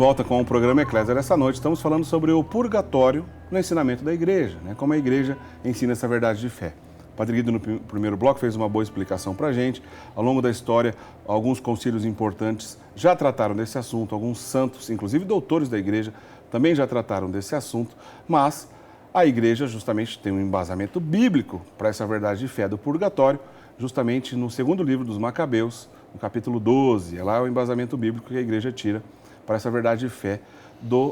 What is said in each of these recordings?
volta com o programa Eclésia. Nessa noite estamos falando sobre o purgatório no ensinamento da igreja, né? Como a igreja ensina essa verdade de fé. O Padre Guido, no primeiro bloco, fez uma boa explicação para a gente. Ao longo da história, alguns concílios importantes já trataram desse assunto, alguns santos, inclusive doutores da igreja, também já trataram desse assunto, mas a igreja justamente tem um embasamento bíblico para essa verdade de fé do purgatório, justamente no segundo livro dos Macabeus, no capítulo 12. É lá o embasamento bíblico que a igreja tira para essa verdade de fé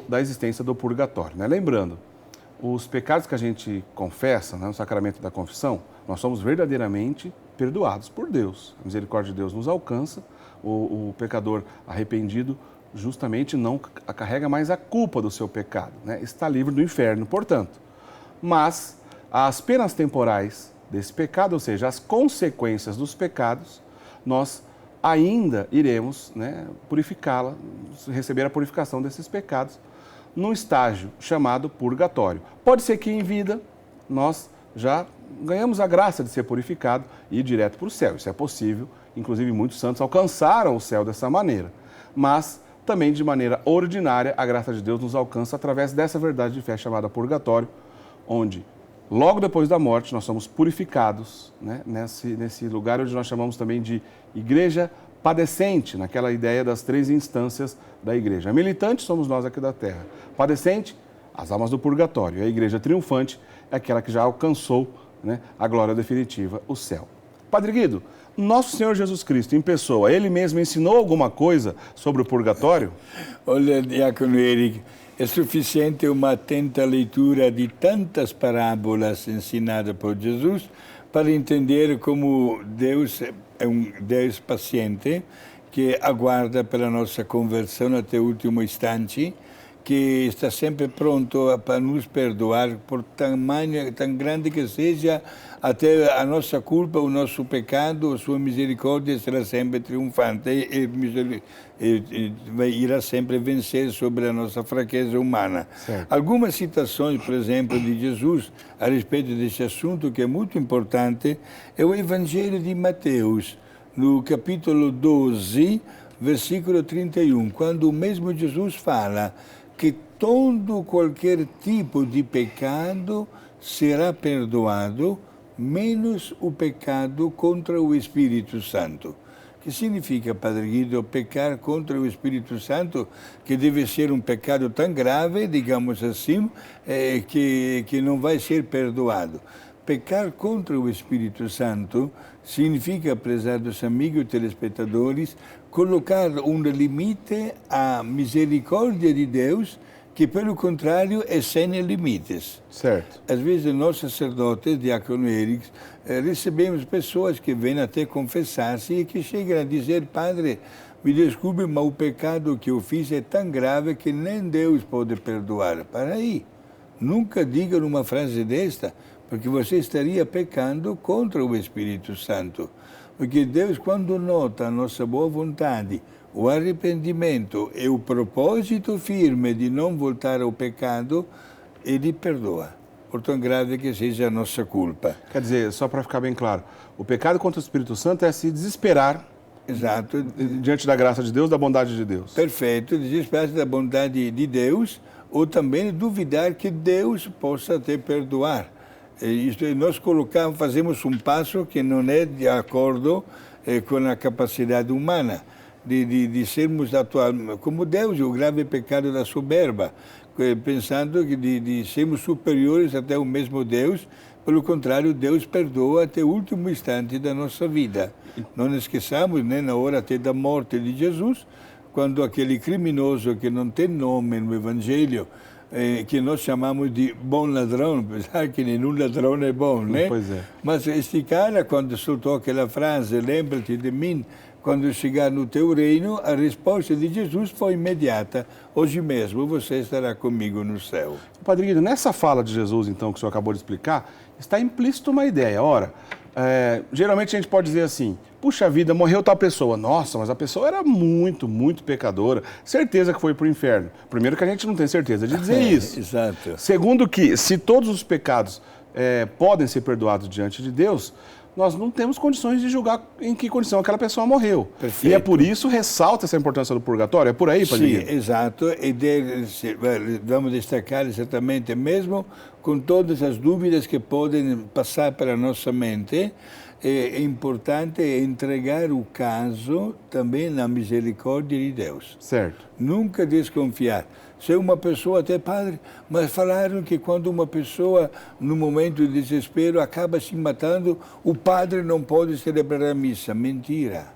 da existência do purgatório, né? Lembrando, os pecados que a gente confessa, né, no sacramento da confissão, nós somos verdadeiramente perdoados por Deus. A misericórdia de Deus nos alcança, o pecador arrependido justamente não carrega mais a culpa do seu pecado, né? Está livre do inferno, portanto. Mas as penas temporais desse pecado, ou seja, as consequências dos pecados, nós ainda iremos, né, purificá-la, receber a purificação desses pecados num estágio chamado purgatório. Pode ser que em vida nós já ganhamos a graça de ser purificado e ir direto para o céu. Isso é possível, inclusive muitos santos alcançaram o céu dessa maneira. Mas também de maneira ordinária a graça de Deus nos alcança através dessa verdade de fé chamada purgatório, onde logo depois da morte nós somos purificados, né, nesse lugar onde nós chamamos também de igreja padecente, naquela ideia das três instâncias da igreja. A militante somos nós aqui da terra. Padecente, as almas do purgatório. A igreja triunfante é aquela que já alcançou, né, a glória definitiva, o céu. Padre Guido, nosso Senhor Jesus Cristo, em pessoa, Ele mesmo ensinou alguma coisa sobre o purgatório? Olha, Diácono Eric, é suficiente uma atenta leitura de tantas parábolas ensinadas por Jesus para entender como Deus é um Deus paciente que aguarda pela nossa conversão até o último instante, que está sempre pronto para nos perdoar por tamanho tão grande que seja, até a nossa culpa, o nosso pecado, a sua misericórdia será sempre triunfante e irá sempre vencer sobre a nossa fraqueza humana. Certo. Algumas citações, por exemplo, de Jesus a respeito desse assunto, que é muito importante, é o Evangelho de Mateus, no capítulo 12, versículo 31, quando o mesmo Jesus fala que todo qualquer tipo de pecado será perdoado, menos o pecado contra o Espírito Santo. Que significa, Padre Guido, pecar contra o Espírito Santo, que deve ser um pecado tão grave, digamos assim, que não vai ser perdoado. Pecar contra o Espírito Santo significa, prezados amigos telespectadores, colocar um limite à misericórdia de Deus, que, pelo contrário, é sem limites. Certo. Às vezes, nós sacerdotes, Diácono Eric, recebemos pessoas que vêm até confessar-se e que chegam a dizer: Padre, me desculpe, mas o pecado que eu fiz é tão grave que nem Deus pode perdoar. Para aí, nunca diga uma frase desta, porque você estaria pecando contra o Espírito Santo. Porque Deus, quando nota a nossa boa vontade, o arrependimento e o propósito firme de não voltar ao pecado, Ele perdoa, por tão grave que seja a nossa culpa. Quer dizer, só para ficar bem claro, o pecado contra o Espírito Santo é se desesperar. Exato. Diante da graça de Deus, da bondade de Deus. Perfeito, desesperar-se da bondade de Deus, ou também duvidar que Deus possa te perdoar. Isto é, nós fazemos um passo que não é de acordo com a capacidade humana de sermos como Deus, o grave pecado da soberba, pensando que de sermos superiores até o mesmo Deus. Pelo contrário, Deus perdoa até o último instante da nossa vida. Não esqueçamos, né, na hora até da morte de Jesus, quando aquele criminoso que não tem nome no Evangelho, que nós chamamos de bom ladrão, apesar que nenhum ladrão é bom, né? Pois é. Mas este cara, quando soltou aquela frase, lembra-te de mim, quando chegar no teu reino, a resposta de Jesus foi imediata: hoje mesmo você estará comigo no céu. Padre Guido, nessa fala de Jesus, então, que o senhor acabou de explicar, está implícito uma ideia. Ora, geralmente a gente pode dizer assim: puxa vida, morreu tal pessoa. Nossa, mas a pessoa era muito, muito pecadora. Certeza que foi para o inferno. Primeiro que a gente não tem certeza de dizer isso. Exato. Segundo que, se todos os pecados podem ser perdoados diante de Deus, nós não temos condições de julgar em que condição aquela pessoa morreu. Perfeito. E é por isso ressalta essa importância do purgatório. É por aí, Padre? Sim, exato. E vamos destacar exatamente, mesmo com todas as dúvidas que podem passar pela nossa mente, é importante entregar o caso também na misericórdia de Deus. Certo. Nunca desconfiar. Se uma pessoa, até padre, mas falaram que quando uma pessoa, no momento de desespero, acaba se matando, o padre não pode celebrar a missa. Mentira.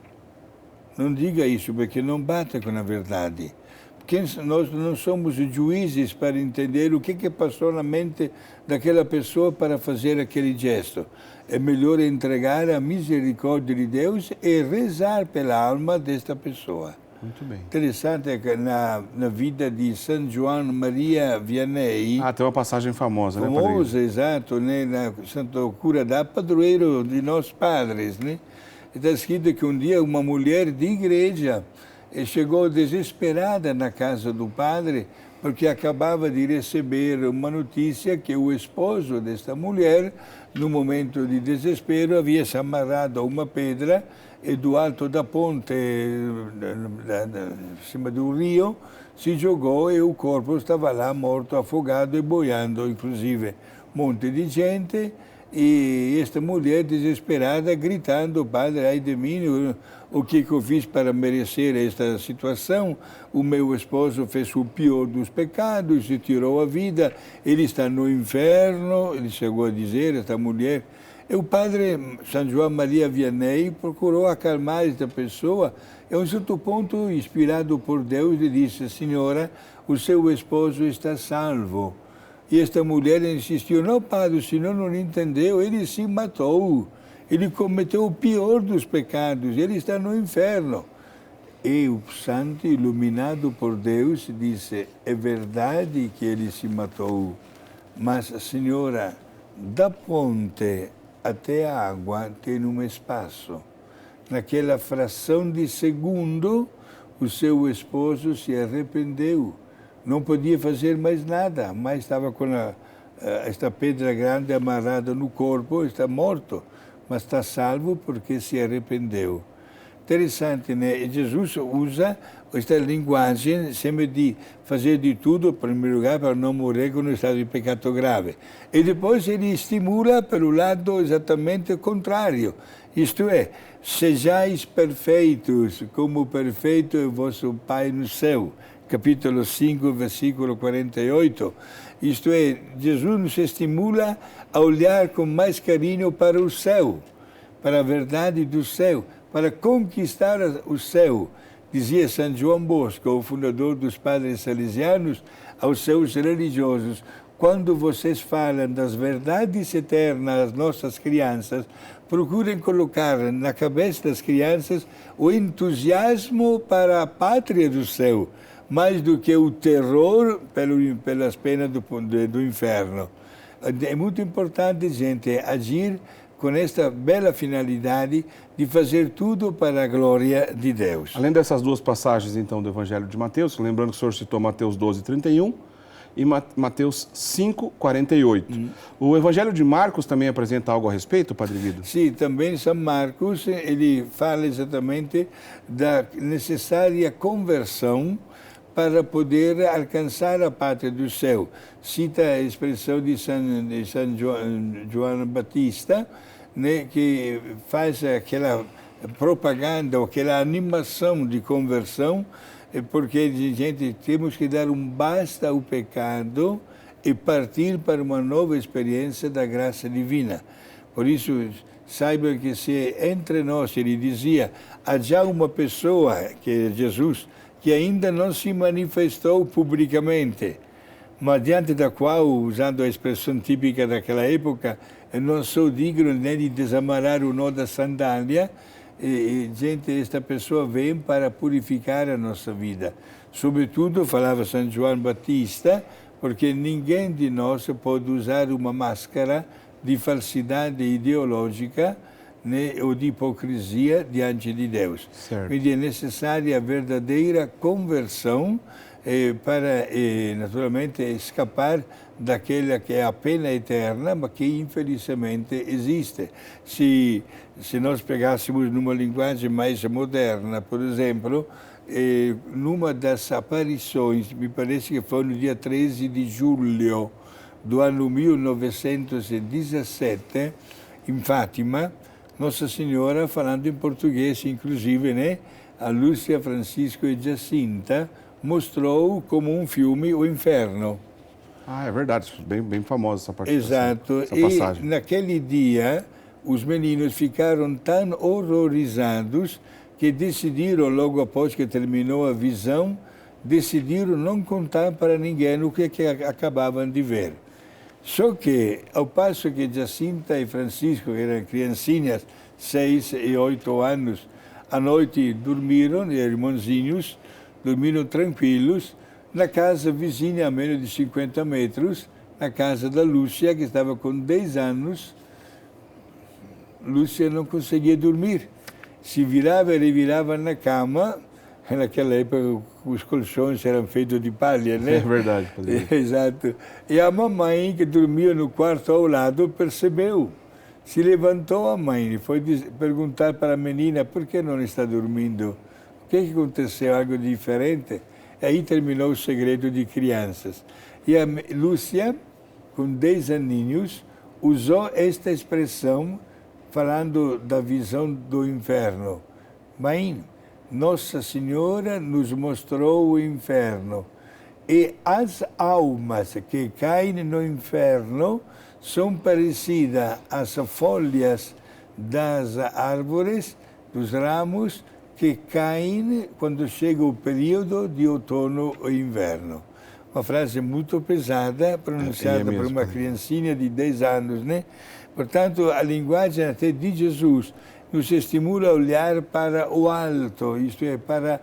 Não diga isso, porque não bate com a verdade. Porque nós não somos juízes para entender o que passou na mente daquela pessoa para fazer aquele gesto. É melhor entregar a misericórdia de Deus e rezar pela alma desta pessoa. Muito bem. Interessante é que na vida de São João Maria Vianney... tem uma passagem famosa, né, Padre? Famosa, exato, né? Na Santo Cura da padroeiro de nós padres, né? Está escrito que um dia uma mulher de igreja chegou desesperada na casa do padre porque acabava de receber uma notícia que o esposo desta mulher, no momento de desespero, havia se amarrado a uma pedra e do alto da ponte, em cima do rio, se jogou e o corpo estava lá morto, afogado e boiando, inclusive. Um monte de gente e esta mulher desesperada gritando: padre, ai de mim, o que eu fiz para merecer esta situação? O meu esposo fez o pior dos pecados, se tirou a vida, ele está no inferno, ele chegou a dizer, esta mulher. E o padre São João Maria Vianney procurou acalmar esta pessoa e, a um certo ponto, inspirado por Deus, lhe disse: senhora, o seu esposo está salvo. E esta mulher insistiu: não, padre, o senhor não entendeu, ele se matou, ele cometeu o pior dos pecados, ele está no inferno. E o santo, iluminado por Deus, disse: é verdade que ele se matou, mas, senhora, da ponte até a água tem um espaço. Naquela fração de segundo, o seu esposo se arrependeu. Não podia fazer mais nada, mas estava com esta pedra grande amarrada no corpo, está morto, mas está salvo porque se arrependeu. Interessante, né? E Jesus usa esta linguagem sempre de fazer de tudo, em primeiro lugar, para não morrer com um estado de pecado grave. E depois ele estimula pelo lado exatamente contrário. Isto é, sejais perfeitos, como perfeito é vosso Pai no céu. Capítulo 5, versículo 48. Isto é, Jesus nos estimula a olhar com mais carinho para o céu, para a verdade do céu, para conquistar o céu. Dizia São João Bosco, o fundador dos Padres Salesianos, aos seus religiosos: quando vocês falam das verdades eternas às nossas crianças, procurem colocar na cabeça das crianças o entusiasmo para a pátria do céu, mais do que o terror pelas penas do inferno. É muito importante, gente, agir com esta bela finalidade de fazer tudo para a glória de Deus. Além dessas duas passagens, então, do Evangelho de Mateus, lembrando que o senhor citou Mateus 12, 31 e Mateus 5, 48. O Evangelho de Marcos também apresenta algo a respeito, Padre Guido? Sim, também São Marcos, ele fala exatamente da necessária conversão para poder alcançar a pátria do céu. Cita a expressão de São João Batista, né, que faz aquela propaganda, aquela animação de conversão, porque, gente, temos que dar um basta ao pecado e partir para uma nova experiência da graça divina. Por isso, saibam que se entre nós, ele dizia, há já uma pessoa, que é Jesus, que ainda não se manifestou publicamente, mas diante da qual, usando a expressão típica daquela época, eu não sou digno nem de desamarrar o nó da sandália, gente, esta pessoa vem para purificar a nossa vida. Sobretudo, falava São João Batista, porque ninguém de nós pode usar uma máscara de falsidade ideológica, né, ou de hipocrisia diante de Deus. Certo. Quindi é necessária a verdadeira conversão para, naturalmente, escapar daquela que é a pena eterna, mas que infelizmente existe. Se nós pegássemos numa linguagem mais moderna, por exemplo, numa das aparições, me parece que foi no dia 13 de julho do ano 1917, em Fátima, Nossa Senhora, falando em português, inclusive, né, a Lúcia, Francisco e Jacinta, mostrou como um filme o inferno. Ah, é verdade, bem famosa essa parte. Exato. Essa passagem. E naquele dia, os meninos ficaram tão horrorizados que decidiram, logo após que terminou a visão, decidiram não contar para ninguém o que acabavam de ver. Só que, ao passo que Jacinta e Francisco, que eram criancinhas, 6 e 8 anos, à noite dormiram, irmãozinhos, dormiram tranquilos, na casa vizinha a menos de 50 metros, na casa da Lúcia, que estava com 10 anos. Lúcia não conseguia dormir. Se virava e revirava na cama. Naquela época os colchões eram feitos de palha, né? É verdade. Exato. E a mamãe, que dormia no quarto ao lado, percebeu. Se levantou a mãe e foi perguntar para a menina por que não está dormindo. O que aconteceu? Algo diferente? E aí terminou o segredo de crianças. E a Lúcia, com 10 aninhos, usou esta expressão falando da visão do inferno. Mãe, Nossa Senhora nos mostrou o inferno. E as almas que caem no inferno são parecidas às folhas das árvores, dos ramos, que caem quando chega o período de outono ou inverno. Uma frase muito pesada, pronunciada por uma criancinha de 10 anos, né? Portanto, a linguagem até de Jesus nos estimula a olhar para o alto, isto é, para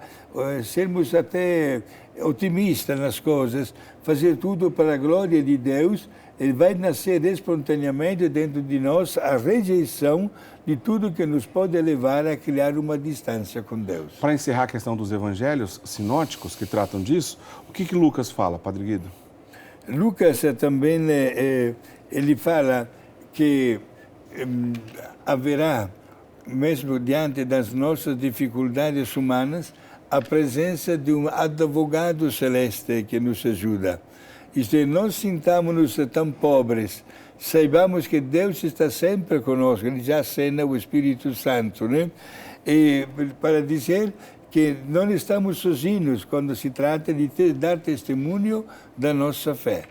sermos até otimistas nas coisas, fazer tudo para a glória de Deus. Ele vai nascer espontaneamente dentro de nós a rejeição de tudo que nos pode levar a criar uma distância com Deus. Para encerrar a questão dos evangelhos sinóticos que tratam disso, o que Lucas fala, Padre Guido? Lucas também, ele fala que haverá, mesmo diante das nossas dificuldades humanas, a presença de um advogado celeste que nos ajuda. Isto é, não sintamos-nos tão pobres, saibamos que Deus está sempre conosco, Ele já acena o Espírito Santo, né? E para dizer que não estamos sozinhos quando se trata de dar testemunho da nossa fé.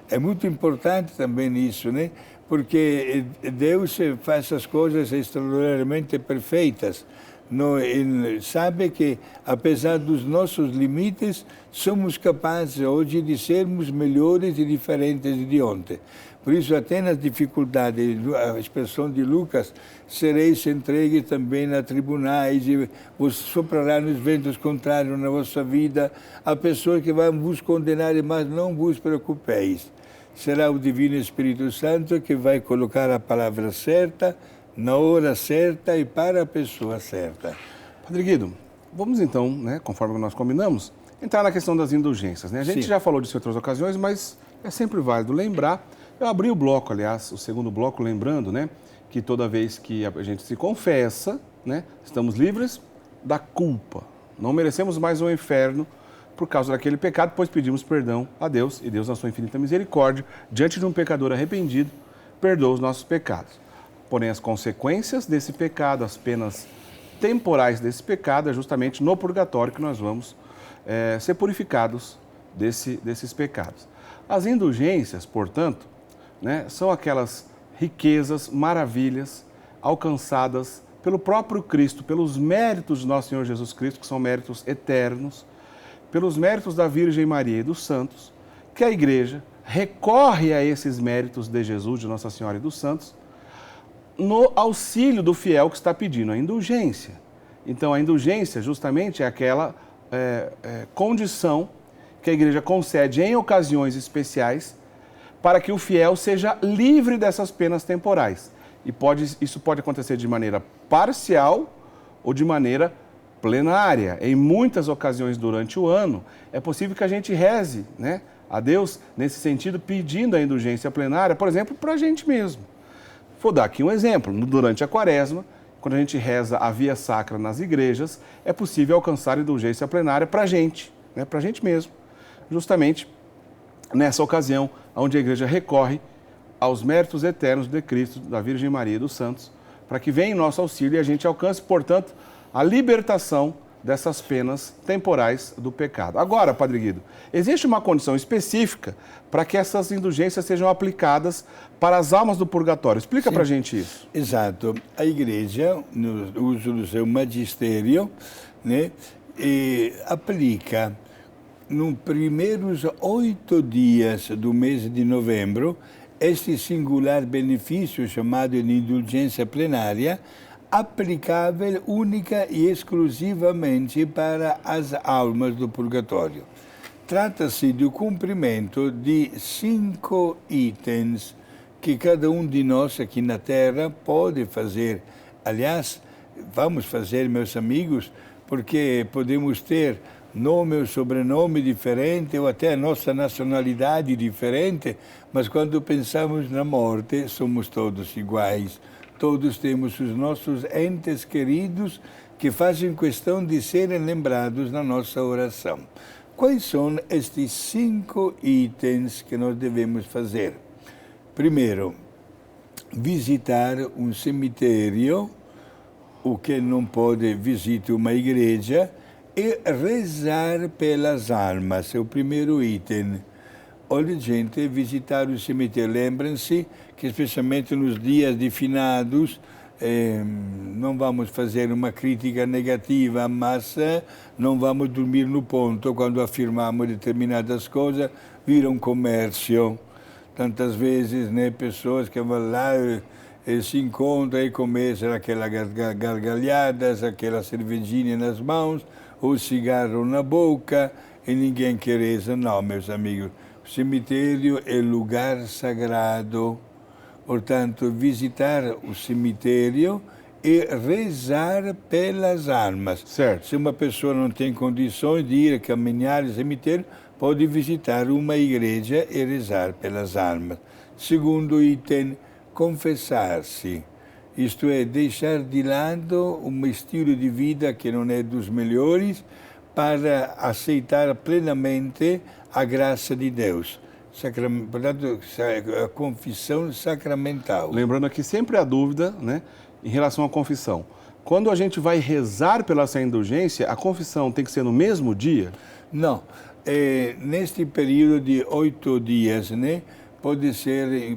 É muito importante também isso, né? Porque Deus faz as coisas extraordinariamente perfeitas. Ele sabe que, apesar dos nossos limites, somos capazes hoje de sermos melhores e diferentes de ontem. Por isso, até nas dificuldades, a expressão de Lucas, sereis entregues também a tribunais, e vos soprará nos ventos contrários na vossa vida. Há pessoas que vão vos condenar, mas não vos preocupeis. Será o Divino Espírito Santo que vai colocar a palavra certa, na hora certa e para a pessoa certa. Padre Guido, vamos então, né, conforme nós combinamos, entrar na questão das indulgências, né? A gente já falou disso em outras ocasiões, mas é sempre válido lembrar. Eu abri o bloco, aliás, o segundo bloco, lembrando, né, que toda vez que a gente se confessa, né, estamos livres da culpa. Não merecemos mais o inferno por causa daquele pecado, pois pedimos perdão a Deus, e Deus, na sua infinita misericórdia, diante de um pecador arrependido, perdoa os nossos pecados. Porém, as consequências desse pecado, as penas temporais desse pecado, é justamente no purgatório que nós vamos ser purificados desses pecados. As indulgências, portanto, né, são aquelas riquezas, maravilhas alcançadas pelo próprio Cristo, pelos méritos de nosso Senhor Jesus Cristo, que são méritos eternos, pelos méritos da Virgem Maria e dos santos, que a Igreja recorre a esses méritos de Jesus, de Nossa Senhora e dos santos, no auxílio do fiel que está pedindo a indulgência. Então, a indulgência justamente é aquela condição que a Igreja concede em ocasiões especiais para que o fiel seja livre dessas penas temporais. E isso pode acontecer de maneira parcial ou de maneira plenária. Em muitas ocasiões durante o ano, é possível que a gente reze, né, a Deus nesse sentido, pedindo a indulgência plenária, por exemplo, para a gente mesmo. Vou dar aqui um exemplo. Durante a Quaresma, quando a gente reza a Via Sacra nas igrejas, é possível alcançar a indulgência plenária para a gente, né, para a gente mesmo. Justamente nessa ocasião, onde a igreja recorre aos méritos eternos de Cristo, da Virgem Maria e dos santos, para que venha em nosso auxílio e a gente alcance, portanto, a libertação dessas penas temporais do pecado. Agora, Padre Guido, existe uma condição específica para que essas indulgências sejam aplicadas para as almas do purgatório. Explica para a gente isso. Exato. A Igreja, no uso do seu magistério, né, aplica nos primeiros 8 dias do mês de novembro este singular benefício chamado de indulgência plenária, aplicável única e exclusivamente para as almas do purgatório. Trata-se do cumprimento de 5 itens que cada um de nós aqui na Terra pode fazer. Aliás, vamos fazer, meus amigos, porque podemos ter nome ou sobrenome diferente, ou até a nossa nacionalidade diferente, mas quando pensamos na morte, somos todos iguais. Todos temos os nossos entes queridos que fazem questão de serem lembrados na nossa oração. Quais são estes 5 itens que nós devemos fazer? Primeiro, visitar um cemitério, o que não pode visitar uma igreja, e rezar pelas almas, é o primeiro item. Olha, gente, visitar o cemitério. Lembrem-se que, especialmente nos dias de finados, não vamos fazer uma crítica negativa, mas não vamos dormir no ponto quando afirmamos determinadas coisas, vira um comércio. Tantas vezes, né, pessoas que vão lá, se encontram e começam aquelas gargalhadas, aquela cervejinha nas mãos, ou cigarro na boca, e ninguém quer isso. Não, meus amigos, o cemitério é lugar sagrado. Portanto, visitar o cemitério e rezar pelas almas. Certo. Se uma pessoa não tem condições de ir caminhar no cemitério, pode visitar uma igreja e rezar pelas almas. Segundo item, confessar-se. Isto é, deixar de lado um estilo de vida que não é dos melhores para aceitar plenamente a graça de Deus. Portanto, a confissão sacramental. Lembrando aqui sempre a dúvida, né, em relação à confissão. Quando a gente vai rezar pela essa indulgência, a confissão tem que ser no mesmo dia? Não. Neste período de 8 dias, né,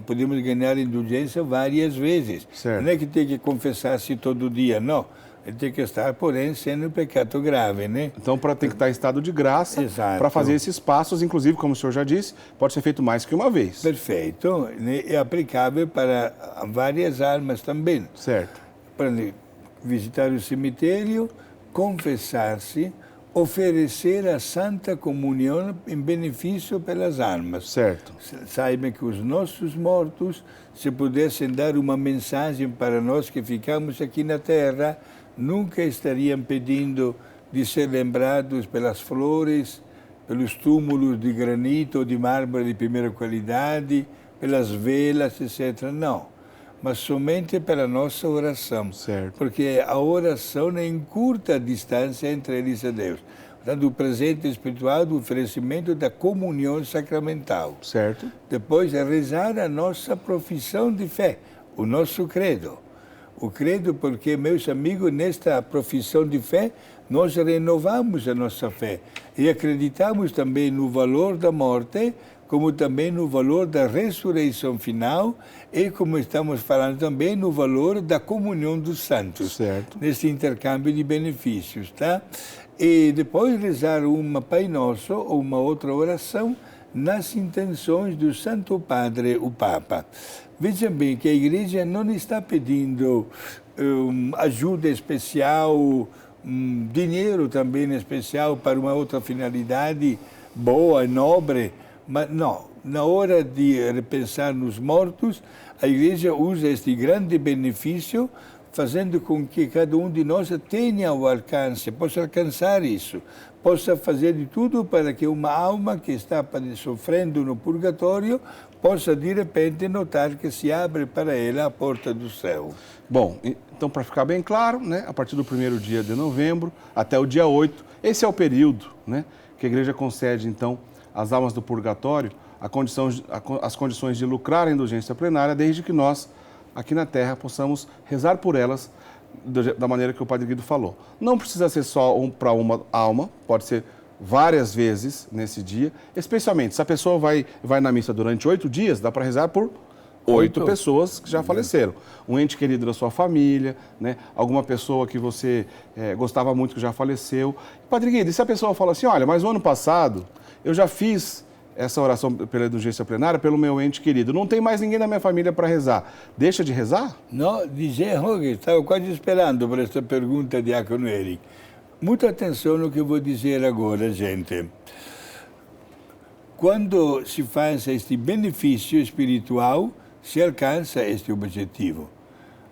podemos ganhar indulgência várias vezes. Certo. Não é que tem que confessar-se todo dia, não. Ele tem que estar, porém, sendo um pecado grave, né? Então, tem que estar em estado de graça para fazer esses passos, inclusive, como o senhor já disse, pode ser feito mais que uma vez. Perfeito. É aplicável para várias almas também. Certo. Para visitar o cemitério, confessar-se, oferecer a Santa Comunhão em benefício pelas almas. Certo. Saibam que os nossos mortos, se pudessem dar uma mensagem para nós que ficamos aqui na Terra, nunca estariam pedindo de ser lembrados pelas flores, pelos túmulos de granito ou de mármore de primeira qualidade, pelas velas, etc. Não, mas somente pela nossa oração. Certo. Porque a oração é em curta distância entre eles e Deus. Portanto, o presente espiritual do oferecimento da comunhão sacramental. Certo. Depois é rezar a nossa profissão de fé, o nosso credo. O credo, porque, meus amigos, nesta profissão de fé, nós renovamos a nossa fé e acreditamos também no valor da morte, como também no valor da ressurreição final e, como estamos falando também, no valor da comunhão dos santos. Certo. Nesse intercâmbio de benefícios, tá? E depois rezar uma Pai Nosso ou uma outra oração nas intenções do Santo Padre, o Papa. Veja bem que a Igreja não está pedindo ajuda especial, dinheiro também especial para uma outra finalidade boa e nobre, mas não. Na hora de repensar nos mortos, a Igreja usa este grande benefício fazendo com que cada um de nós tenha o alcance, possa alcançar isso, possa fazer de tudo para que uma alma que está sofrendo no purgatório possa de repente notar que se abre para ela a porta do céu. Bom, então para ficar bem claro, né, a partir do primeiro dia de novembro até o dia 8, esse é o período, né, que a igreja concede então às almas do purgatório as condições de lucrar a indulgência plenária, desde que nós, aqui na Terra, possamos rezar por elas da maneira que o Padre Guido falou. Não precisa ser só para uma alma, pode ser várias vezes nesse dia, especialmente se a pessoa vai na missa durante 8 dias, dá para rezar por 8 pessoas que já faleceram. Um ente querido da sua família, né? Alguma pessoa que você gostava muito que já faleceu. Padre Guido, e se a pessoa fala assim, olha, mas o ano passado eu já fiz essa oração pela indulgência plenária pelo meu ente querido, não tem mais ninguém da minha família para rezar. Deixa de rezar? Não, estava quase esperando por esta pergunta, Diácono Eric. Muita atenção no que eu vou dizer agora, gente. Quando se faz este benefício espiritual, se alcança este objetivo.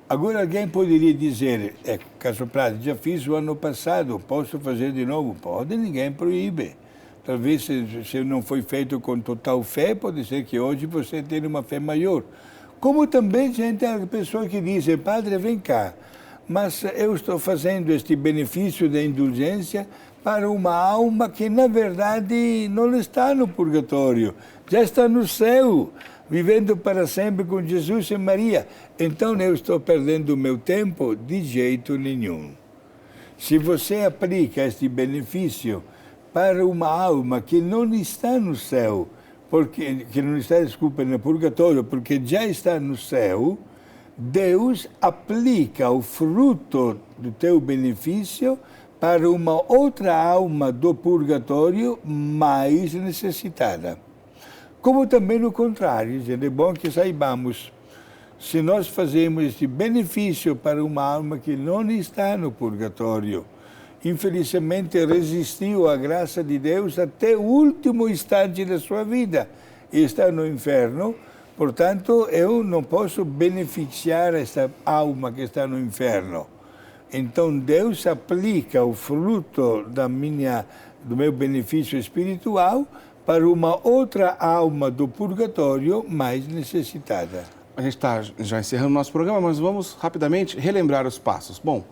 Agora alguém poderia dizer, caso prático, já fiz o ano passado, posso fazer de novo? Pode, ninguém proíbe. Talvez se não foi feito com total fé, pode ser que hoje você tenha uma fé maior. Como também, gente, há pessoas que dizem, padre, vem cá, mas eu estou fazendo este benefício da indulgência para uma alma que, na verdade, não está no purgatório, já está no céu, vivendo para sempre com Jesus e Maria. Então, eu estou perdendo o meu tempo? De jeito nenhum. Se você aplica este benefício para uma alma que não está no céu, que não está, desculpa, no purgatório, porque já está no céu, Deus aplica o fruto do teu benefício para uma outra alma do purgatório mais necessitada. Como também no contrário, é bom que saibamos, se nós fazemos este benefício para uma alma que não está no purgatório, infelizmente resistiu à graça de Deus até o último instante da sua vida e está no inferno, portanto, eu não posso beneficiar essa alma que está no inferno. Então, Deus aplica o fruto do meu benefício espiritual para uma outra alma do purgatório mais necessitada. A gente está já encerrando o nosso programa, mas vamos rapidamente relembrar os passos. Bom,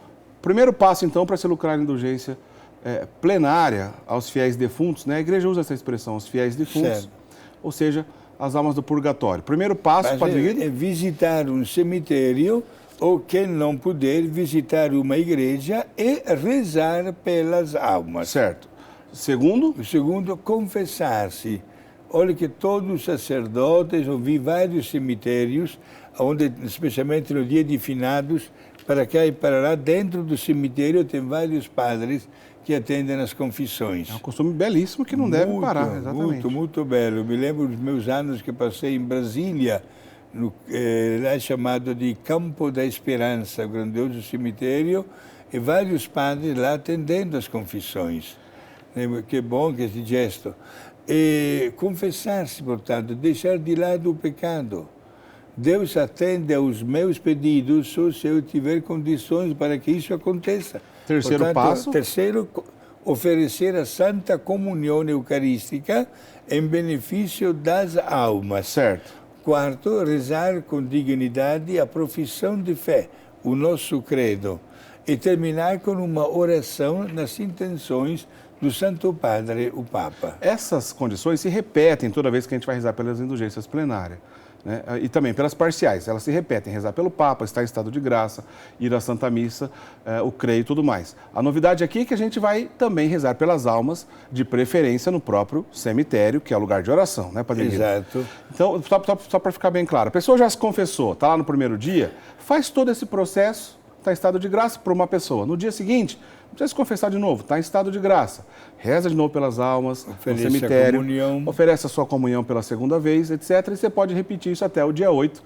primeiro passo, então, para se lucrar a indulgência plenária aos fiéis defuntos, né? A igreja usa essa expressão, os fiéis defuntos, certo, ou seja, as almas do purgatório. Primeiro passo, Padre Guido, é visitar um cemitério, ou quem não puder, visitar uma igreja e rezar pelas almas. Certo. Segundo? O segundo, confessar-se. Olha que todos os sacerdotes, eu vi vários cemitérios, onde, especialmente no dia de finados, para cá e para lá, dentro do cemitério tem vários padres que atendem as confissões. É um costume belíssimo que não deve parar, exatamente. Muito belo. Eu me lembro dos meus anos que passei em Brasília, lá chamado de Campo da Esperança, o grandioso cemitério, e vários padres lá atendendo as confissões. Que bom que esse gesto. E confessar-se, portanto, deixar de lado o pecado. Deus atende aos meus pedidos só se eu tiver condições para que isso aconteça. Terceiro passo? Terceiro, oferecer a Santa Comunhão Eucarística em benefício das almas. Certo. Quarto, rezar com dignidade a profissão de fé, o nosso credo. E terminar com uma oração nas intenções do Santo Padre, o Papa. Essas condições se repetem toda vez que a gente vai rezar pelas indulgências plenárias, né? E também pelas parciais, elas se repetem, rezar pelo Papa, estar em estado de graça, ir à Santa Missa, o CREI e tudo mais. A novidade aqui é que a gente vai também rezar pelas almas, de preferência no próprio cemitério, que é o lugar de oração, né, Padre Guido? Exato. Então, só para ficar bem claro, a pessoa já se confessou, está lá no primeiro dia, faz todo esse processo, está em estado de graça para uma pessoa. No dia seguinte, não precisa se confessar de novo, está em estado de graça. Reza de novo pelas almas, oferece no cemitério, a comunhão. Oferece a sua comunhão pela segunda vez, etc. E você pode repetir isso até o dia 8,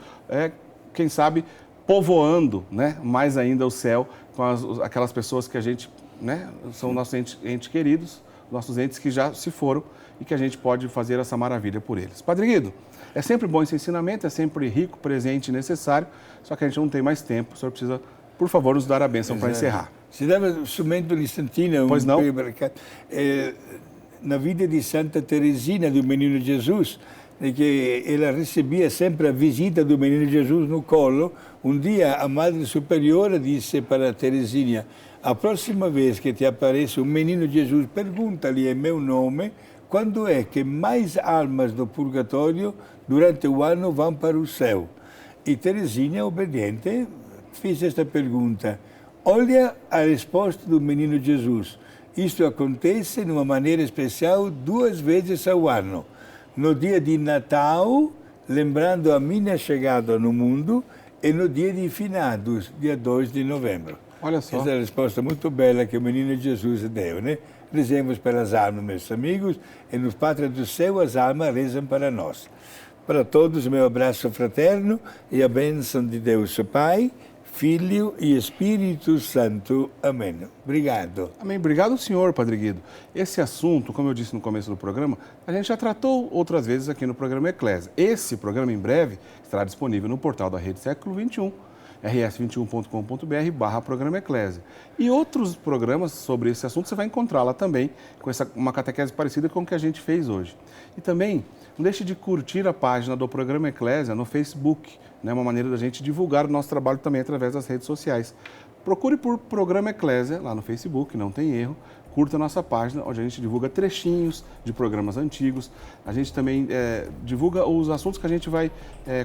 quem sabe povoando, né, mais ainda o céu com aquelas pessoas que a gente, né, são nossos entes queridos, nossos entes que já se foram e que a gente pode fazer essa maravilha por eles. Padre Guido, é sempre bom esse ensinamento, é sempre rico, presente e necessário, só que a gente não tem mais tempo, o senhor precisa por favor, nos dar a bênção para encerrar. Se dava somente um instantinho, Pois não? Na vida de Santa Teresina, do Menino Jesus, que ela recebia sempre a visita do Menino Jesus no colo. Um dia a Madre Superiora disse para Teresina: a próxima vez que te apareça um Menino Jesus, pergunta-lhe em meu nome quando é que mais almas do purgatório durante o ano vão para o céu. E Teresina, obediente, fez esta pergunta. Olha a resposta do Menino Jesus. Isto acontece de uma maneira especial 2 vezes ao ano. No dia de Natal, lembrando a minha chegada no mundo, e no dia de finados, dia 2 de novembro. Olha só. Essa é a resposta muito bela que o Menino Jesus deu, né? Rezemos pelas almas, meus amigos, e nos Pátria do Céu as almas rezam para nós. Para todos, meu abraço fraterno e a bênção de Deus, o Pai, Filho e Espírito Santo. Amém. Obrigado. Amém. Obrigado, senhor, Padre Guido. Esse assunto, como eu disse no começo do programa, a gente já tratou outras vezes aqui no programa Eclésia. Esse programa, em breve, estará disponível no portal da Rede Século XXI, rs21.com.br/programa Eclésia. E outros programas sobre esse assunto você vai encontrar lá também, com uma catequese parecida com o que a gente fez hoje. E também, não deixe de curtir a página do programa Eclésia no Facebook, né? Uma maneira da gente divulgar o nosso trabalho também através das redes sociais. Procure por Programa Eclésia lá no Facebook, não tem erro. Curta a nossa página, onde a gente divulga trechinhos de programas antigos. A gente também divulga os assuntos que a gente vai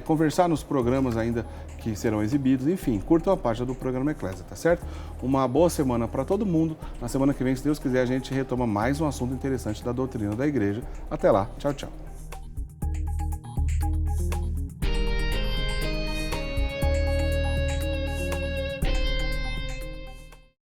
conversar nos programas ainda que serão exibidos. Enfim, curtam a página do Programa Eclésia, tá certo? Uma boa semana para todo mundo. Na semana que vem, se Deus quiser, a gente retoma mais um assunto interessante da doutrina da Igreja. Até lá. Tchau, tchau.